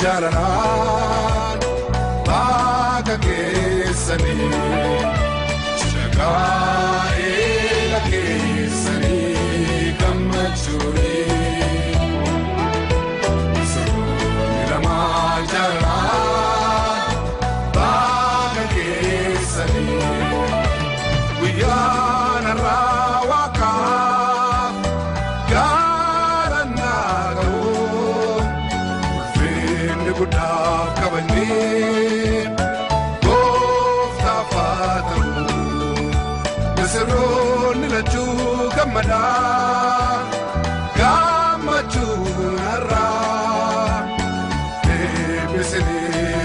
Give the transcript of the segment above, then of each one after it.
jalalan Baga kesani Chagaila kesani Kamachuri Nilama jalalan Baga kesani Wiyana rawaka Gudaf kabani Gofta fataru Yasero nilaju gamada Gamaju nara Ebesele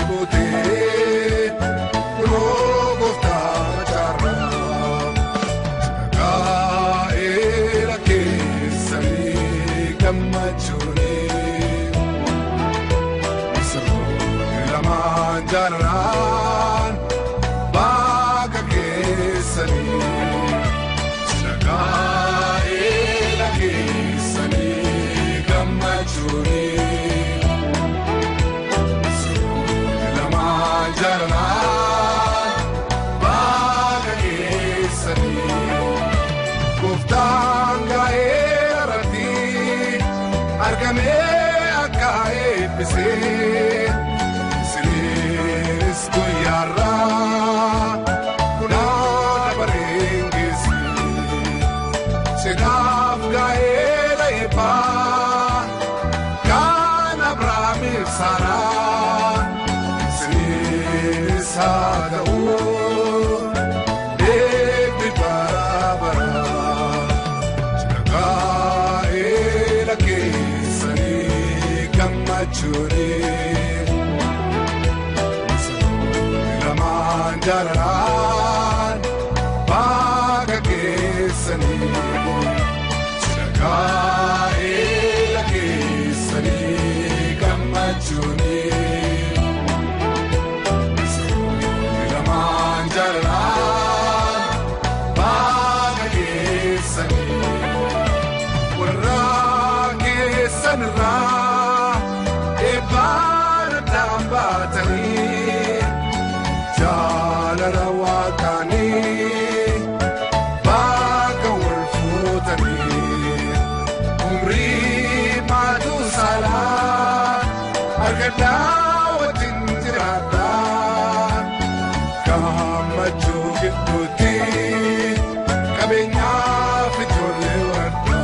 bote Uno gofta machara Chaka era kesani gamajuni Jalalan Baga kesani Chagaila kesani Kamachuri Jalalan Baga kesani Kuftanga erati Argame akae pise Kuyara kuna barengesi sedaf gaela ipa kana bramil sara sada u devi barabara gaela kesani kamachuri Jalalan Baga kesani Chagaila kesani Kamachuni Nilaman jalalan Baga kesani Warra kesan ra Ebar tambatani Jalalawakani Baga Walfutani Umri madu sala Argadawatin tirata Kamaju gituti Kabenya fitole wata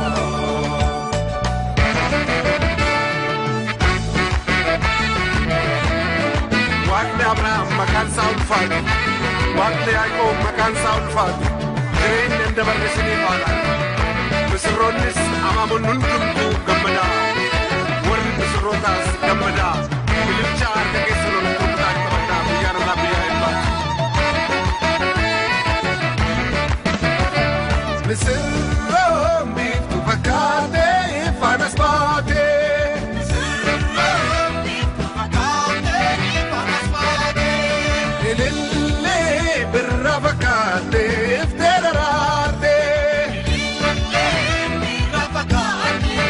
Wakti Abraham makan sound fadi Wakti Yaakoob makan sound fadi Jireenya dabarrisini faala Misirroonnis amaamoon hundumtu gammada Warri misirrootaas gammada Bililcha harka keessa lola turbutaan qabaddaa biyyaa irraa biyyaa eebbaa Misirroon biiftu fakkaate faanas baate Lille birra fakkaate ifteera raarte Lille birra fakkaate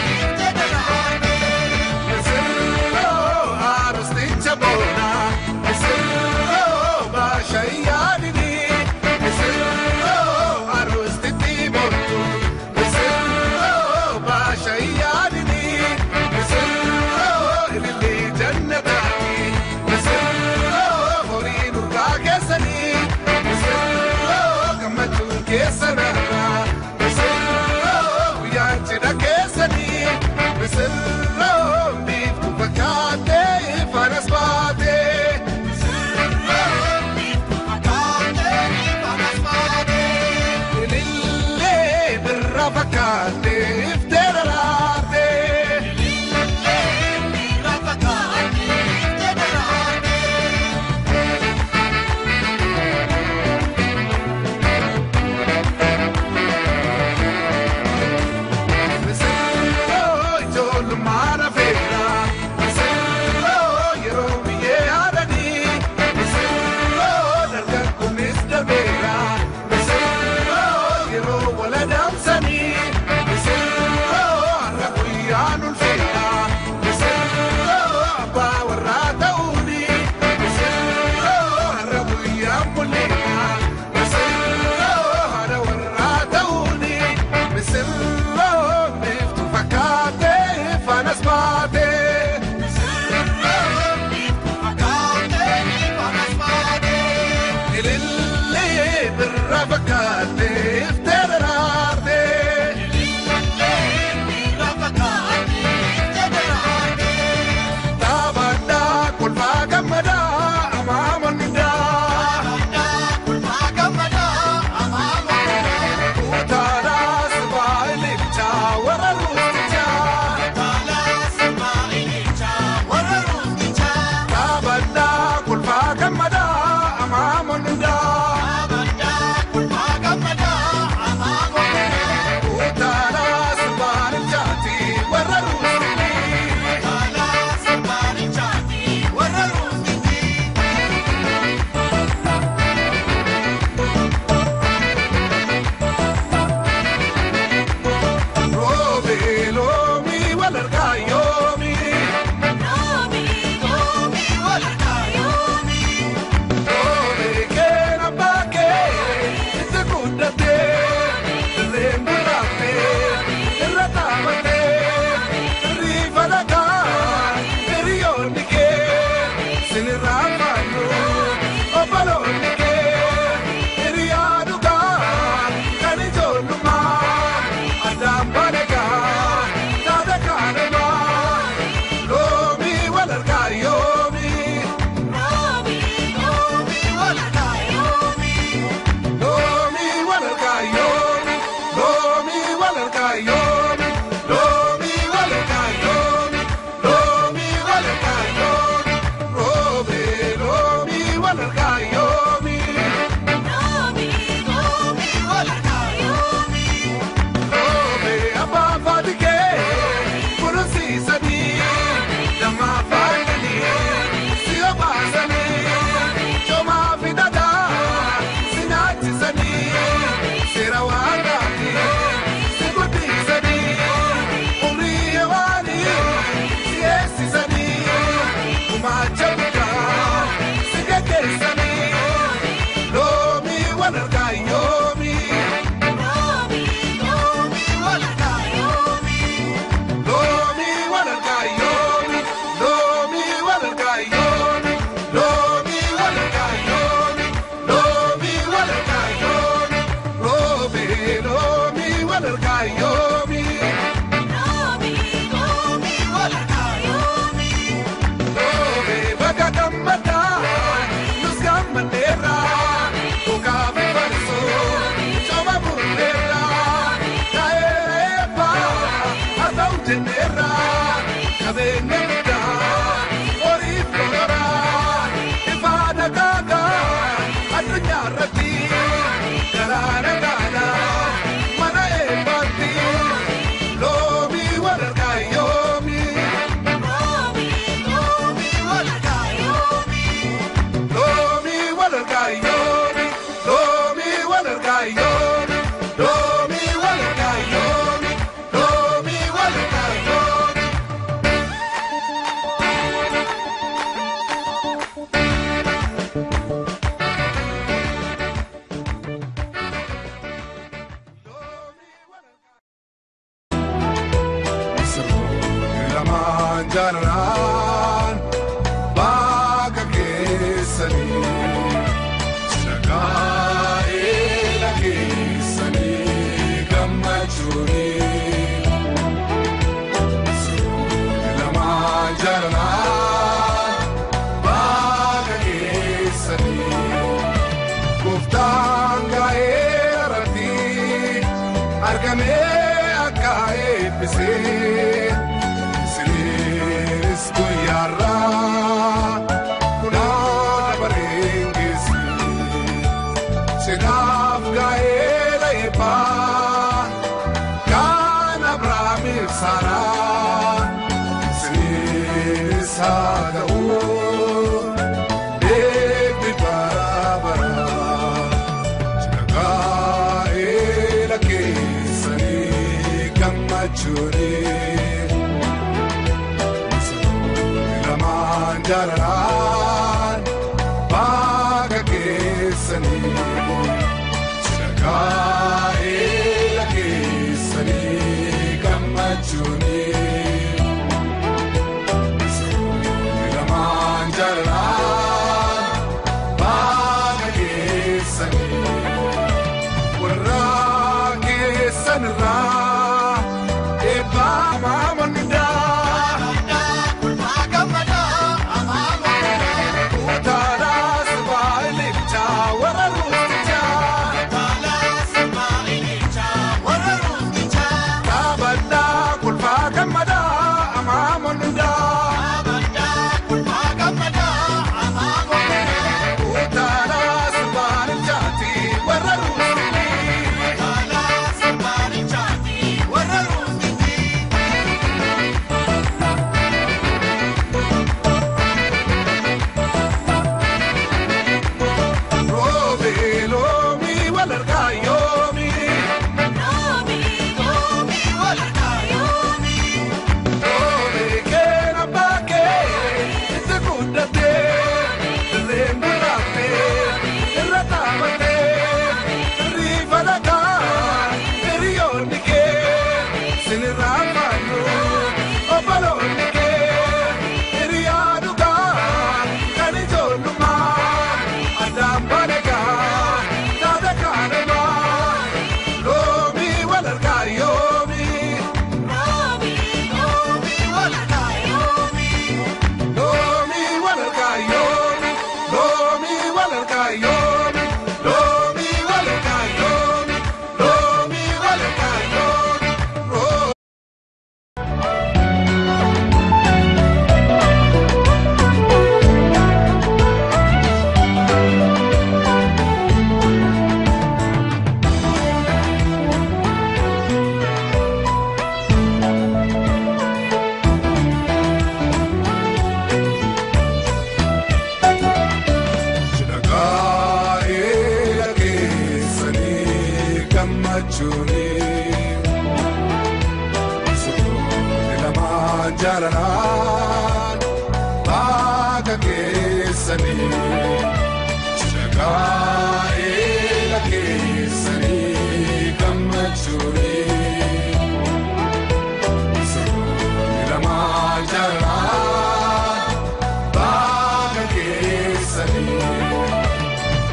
baate ilillee birra fakkaate ifteedaraarte taabaddaa kolfaa gammadaa amaamandaa Jalan Baga kesani Sagai lagi sani kamachuni Lama jalan Baga kesani Kuftang gaerati Argame akai pise Kuyara kunana barengesi sedaf gaela epa kana bramil sara sinisada u debi barabara gaela kesani kamachuri Jalan Baga kesani Sagai lagi sani kamachuni Baga kesani Shagaila kesani Kamachuri Sarunila majara Baga kesani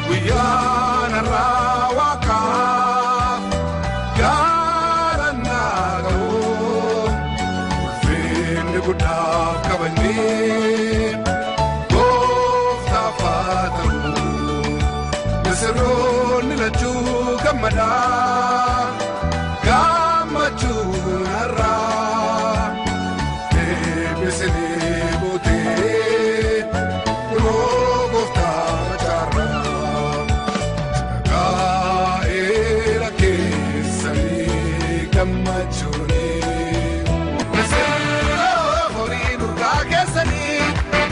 Wiyana rawaka Garanago Ulfin gudaf kabani Sarun la juga mada Gamaju nara Ebesini bote Rogofta machara Jaga era kesani Gamaju ni Meselo hori nurga kesani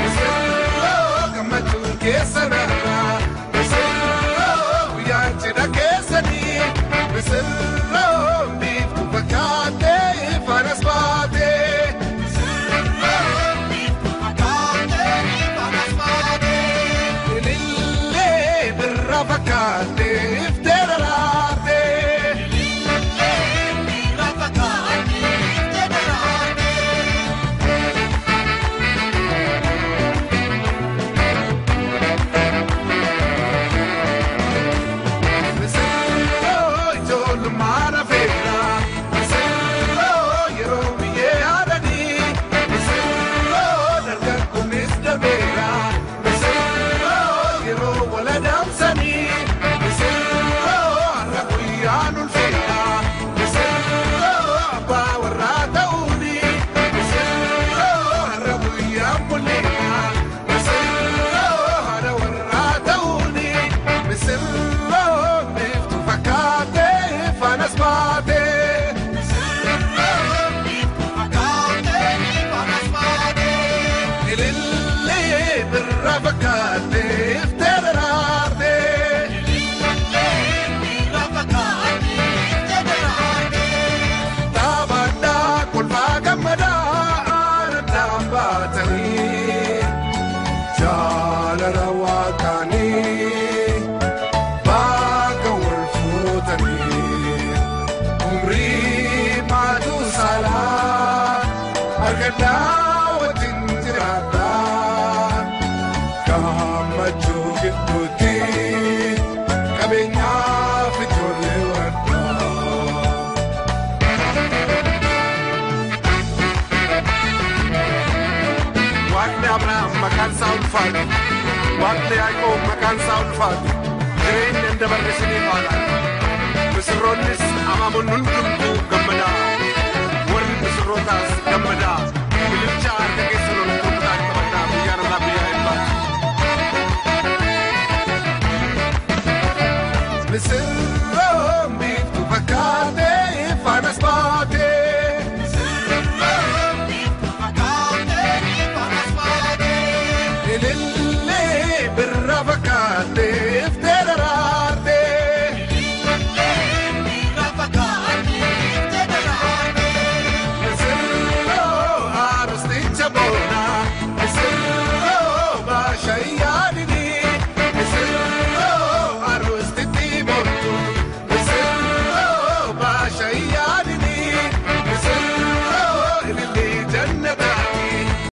Meselo gamaju kesana Meselo bif tu bakate fanasbate Meselo bif tu bakate fanasbate Lille birrafakate ifterarate Lille birrafakate ifterarate Baga Walfutan Umri madu salah Argadawatin tirata Kamaju gituti Kabenya fitole wada Wakne Abraham makan saul fadi Waktu aku makan saul fadi, keren yang dapat resini malah. Besronis amamun nunjukku gamada, warna besrotas gamada.